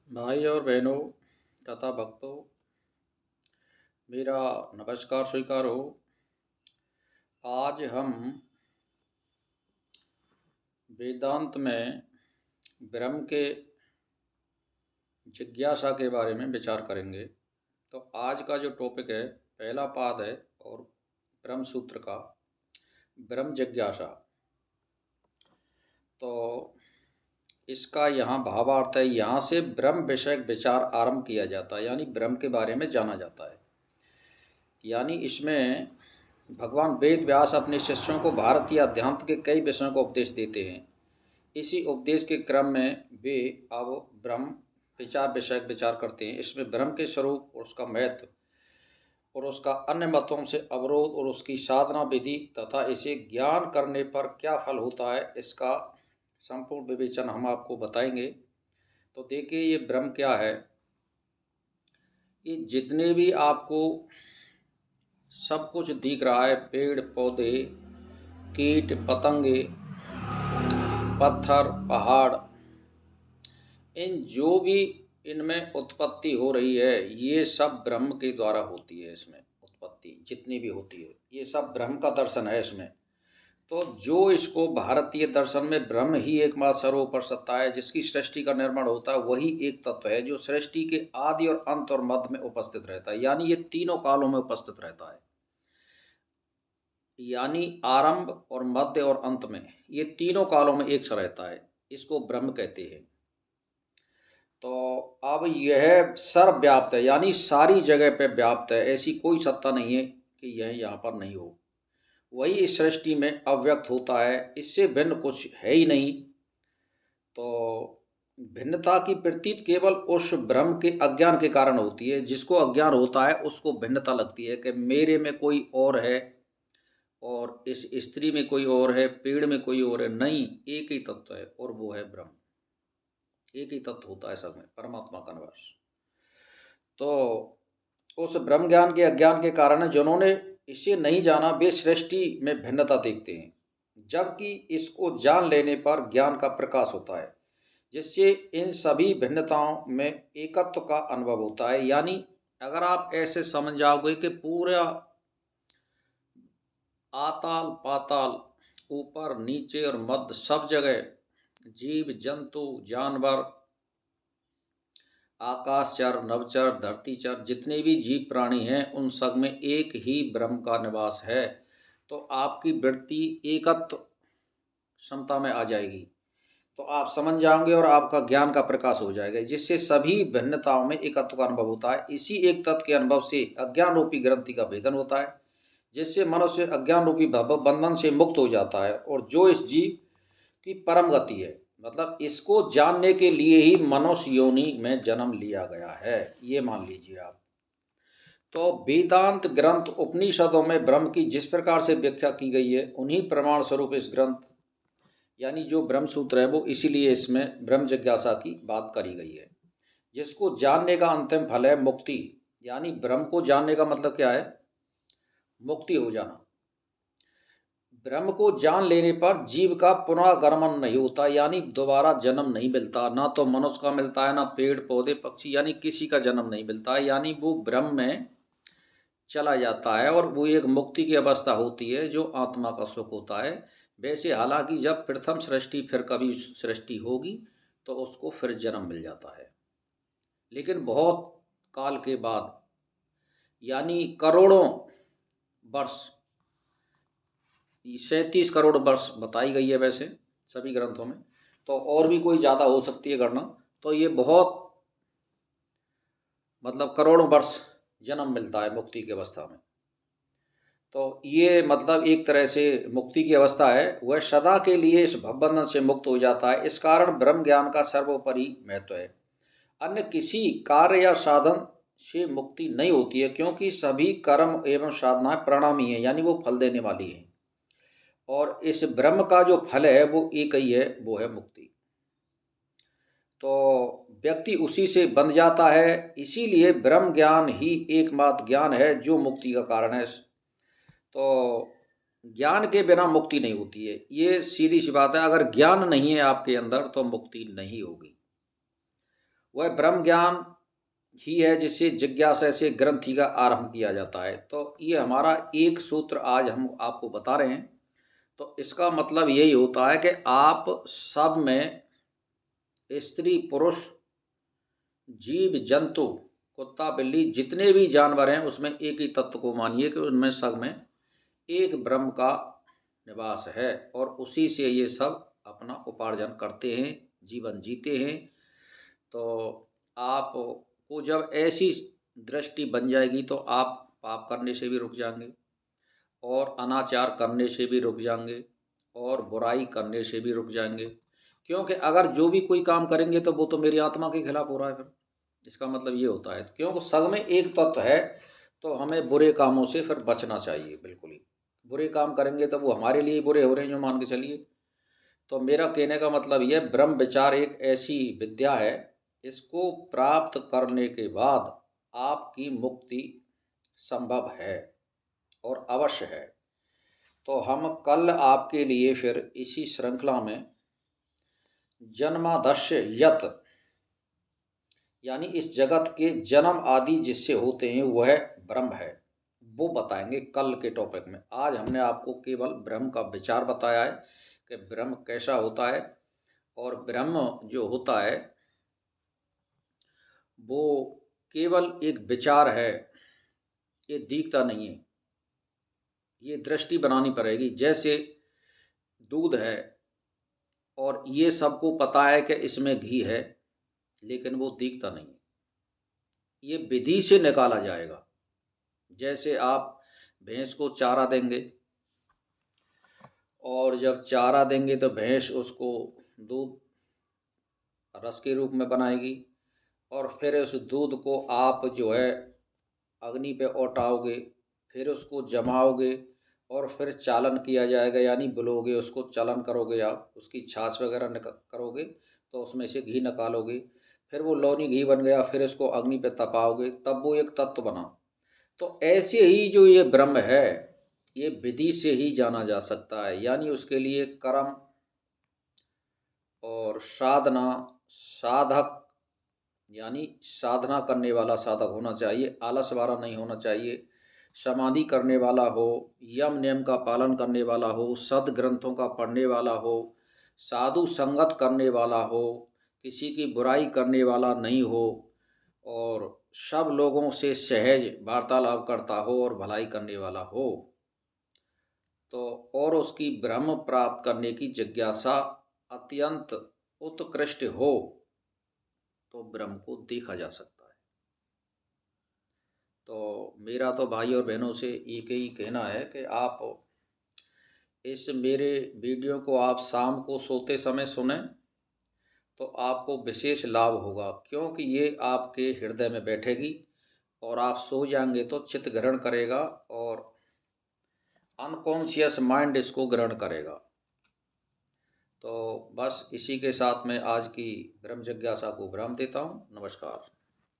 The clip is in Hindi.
भाई और बहनों तथा भक्तों, मेरा नमस्कार स्वीकार हो। आज हम वेदांत में ब्रह्म के जिज्ञासा के बारे में विचार करेंगे। तो आज का जो टॉपिक है, पहला पाद है और ब्रह्म सूत्र का ब्रह्म जिज्ञासा। तो इसका यहाँ भावार्थ है, यहाँ से ब्रह्म विषयक विचार आरंभ किया जाता है, यानी ब्रह्म के बारे में जाना जाता है। यानी इसमें भगवान वेद व्यास अपने शिष्यों को भारतीय अध्यात्म के कई विषयों को उपदेश देते हैं। इसी उपदेश के क्रम में वे अब ब्रह्म विचार विषयक विचार करते हैं। इसमें ब्रह्म के स्वरूप और उसका महत्व और उसका अन्य मतों से अवरोध और उसकी साधना विधि तथा इसे ज्ञान करने पर क्या फल होता है, इसका संपूर्ण विवेचन हम आपको बताएंगे। तो देखिए, ये ब्रह्म क्या है। ये जितने भी आपको सब कुछ दिख रहा है, पेड़ पौधे, कीट पतंगे, पत्थर, पहाड़, इन जो भी इनमें उत्पत्ति हो रही है, ये सब ब्रह्म के द्वारा होती है। इसमें उत्पत्ति जितनी भी होती है, ये सब ब्रह्म का दर्शन है इसमें। तो जो इसको भारतीय दर्शन में ब्रह्म ही एकमात्र सर्वोपरि सत्ता है, जिसकी सृष्टि का निर्माण होता है, वही एक तत्व है जो सृष्टि के आदि और अंत और मध्य में उपस्थित रहता है। यानी ये तीनों कालों में उपस्थित रहता है। यानी आरंभ और मध्य और अंत में, ये तीनों कालों में एक सा रहता है। इसको ब्रह्म कहते हैं। तो अब यह सर्वव्याप्त है, यानी सारी जगह पे व्याप्त है। ऐसी कोई सत्ता नहीं है कि यह यहाँ पर नहीं हो। वही इस सृष्टि में अव्यक्त होता है, इससे भिन्न कुछ है ही नहीं। तो भिन्नता की प्रतीत केवल उस ब्रह्म के अज्ञान के कारण होती है। जिसको अज्ञान होता है उसको भिन्नता लगती है कि मेरे में कोई और है और इस स्त्री में कोई और है, पेड़ में कोई और है। नहीं, एक ही तत्व है और वो है ब्रह्म। एक ही तत्व होता है सब में, परमात्मा का निवास। तो उस ब्रह्म ज्ञान के अज्ञान के कारण जिन्होंने इसे नहीं जाना, वे सृष्टि में भिन्नता देखते हैं, जबकि इसको जान लेने पर ज्ञान का प्रकाश होता है, जिससे इन सभी भिन्नताओं में एकत्व का अनुभव होता है। यानी अगर आप ऐसे समझ जाओगे कि पूरा आताल पाताल, ऊपर नीचे और मध्य, सब जगह जीव जंतु जानवर, आकाशचर नवचर धरतीचर, जितने भी जीव प्राणी हैं, उन सब में एक ही ब्रह्म का निवास है। तो आपकी वृत्ति एकत्व क्षमता में आ जाएगी, तो आप समझ जाओगे और आपका ज्ञान का प्रकाश हो जाएगा, जिससे सभी भिन्नताओं में एकत्व का अनुभव होता है। इसी एक तत्व के अनुभव से अज्ञान रूपी ग्रंथि का भेदन होता है, जिससे मनुष्य अज्ञान रूपी बंधन से मुक्त हो जाता है, और जो इस जीव की परम गति है। मतलब इसको जानने के लिए ही मनुष्य योनि में जन्म लिया गया है, ये मान लीजिए आप। तो वेदांत ग्रंथ उपनिषदों में ब्रह्म की जिस प्रकार से व्याख्या की गई है, उन्हीं प्रमाण स्वरूप इस ग्रंथ यानी जो ब्रह्म सूत्र है, वो इसीलिए इसमें ब्रह्म जिज्ञासा की बात करी गई है। जिसको जानने का अंतिम फल है मुक्ति। यानी ब्रह्म को जानने का मतलब क्या है? मुक्ति हो जाना। ब्रह्म को जान लेने पर जीव का पुनर्गमन नहीं होता, यानी दोबारा जन्म नहीं मिलता। ना तो मनुष्य का मिलता है, ना पेड़ पौधे पक्षी, यानी किसी का जन्म नहीं मिलता है। यानी वो ब्रह्म में चला जाता है और वो एक मुक्ति की अवस्था होती है, जो आत्मा का सुख होता है। वैसे हालांकि जब प्रथम सृष्टि फिर कभी सृष्टि होगी, तो उसको फिर जन्म मिल जाता है, लेकिन बहुत काल के बाद, यानी करोड़ों वर्ष। 37 करोड़ वर्ष बताई गई है वैसे सभी ग्रंथों में, तो और भी कोई ज़्यादा हो सकती है गणना। तो ये बहुत, मतलब करोड़ों वर्ष जन्म मिलता है मुक्ति की अवस्था में। तो ये मतलब एक तरह से मुक्ति की अवस्था है, वह सदा के लिए इस भवबंधन से मुक्त हो जाता है। इस कारण ब्रह्म ज्ञान का सर्वोपरि महत्व है। अन्य किसी कार्य या साधन से मुक्ति नहीं होती है, क्योंकि सभी कर्म एवं साधनाएं परिणामी है, यानी वो फल देने वाली है। और इस ब्रह्म का जो फल है वो एक ही है, वो है मुक्ति। तो व्यक्ति उसी से बंध जाता है। इसीलिए ब्रह्म ज्ञान ही एकमात्र ज्ञान है जो मुक्ति का कारण है। तो ज्ञान के बिना मुक्ति नहीं होती है, ये सीधी सी बात है। अगर ज्ञान नहीं है आपके अंदर, तो मुक्ति नहीं होगी। वह ब्रह्म ज्ञान ही है जिससे जिज्ञासा से ग्रंथि का आरंभ किया जाता है। तो ये हमारा एक सूत्र आज हम आपको बता रहे हैं। तो इसका मतलब यही होता है कि आप सब में स्त्री पुरुष जीव जंतु कुत्ता बिल्ली जितने भी जानवर हैं उसमें एक ही तत्व को मानिए कि उनमें सब में एक ब्रह्म का निवास है और उसी से ये सब अपना उपार्जन करते हैं, जीवन जीते हैं। तो आपको जब ऐसी दृष्टि बन जाएगी तो आप पाप करने से भी रुक जाएंगे और अनाचार करने से भी रुक जाएंगे और बुराई करने से भी रुक जाएंगे, क्योंकि अगर जो भी कोई काम करेंगे तो वो तो मेरी आत्मा के खिलाफ हो रहा है। फिर इसका मतलब ये होता है क्योंकि सब में एक तत्व है, तो हमें बुरे कामों से फिर बचना चाहिए। बिल्कुल ही बुरे काम करेंगे तो वो हमारे लिए बुरे हो रहे हैं, जो मान के चलिए। तो मेरा कहने का मतलब यह, ब्रह्म विचार एक ऐसी विद्या है, इसको प्राप्त करने के बाद आपकी मुक्ति संभव है और अवश्य है। तो हम कल आपके लिए फिर इसी श्रृंखला में जन्मादस्य यत, यानी इस जगत के जन्म आदि जिससे होते हैं वह ब्रह्म है, वो बताएंगे कल के टॉपिक में। आज हमने आपको केवल ब्रह्म का विचार बताया है कि ब्रह्म कैसा होता है, और ब्रह्म जो होता है वो केवल एक विचार है, ये दिखता नहीं है। ये दृष्टि बनानी पड़ेगी। जैसे दूध है और ये सबको पता है कि इसमें घी है, लेकिन वो दिखता नहीं है, ये विधि से निकाला जाएगा। जैसे आप भैंस को चारा देंगे और जब चारा देंगे तो भैंस उसको दूध रस के रूप में बनाएगी, और फिर उस दूध को आप जो है अग्नि पे औटाओगे, फिर उसको जमाओगे और फिर चालन किया जाएगा, यानी बुलोगे उसको, चालन करोगे, आप उसकी छाछ वगैरह करोगे तो उसमें से घी निकालोगे, फिर वो लौनी घी बन गया, फिर इसको अग्नि पे तपाओगे, तब वो एक तत्व बना। तो ऐसे ही जो ये ब्रह्म है ये विधि से ही जाना जा सकता है, यानी उसके लिए कर्म और साधना, साधक यानी साधना करने वाला साधक होना चाहिए, आलस वाला नहीं होना चाहिए, समाधि करने वाला हो, यम नियम का पालन करने वाला हो, सदग्रंथों का पढ़ने वाला हो, साधु संगत करने वाला हो, किसी की बुराई करने वाला नहीं हो, और सब लोगों से सहज वार्तालाप करता हो और भलाई करने वाला हो। तो और उसकी ब्रह्म प्राप्त करने की जिज्ञासा अत्यंत उत्कृष्ट हो तो ब्रह्म को देखा जा सकता है। तो मेरा तो भाई और बहनों से एक ही कहना है कि आप इस मेरे वीडियो को आप शाम को सोते समय सुनें तो आपको विशेष लाभ होगा, क्योंकि ये आपके हृदय में बैठेगी और आप सो जाएंगे तो चित्त ग्रहण करेगा और अनकॉन्शियस माइंड इसको ग्रहण करेगा। तो बस इसी के साथ मैं आज की ब्रह्म जिज्ञासा को विराम देता हूँ। नमस्कार।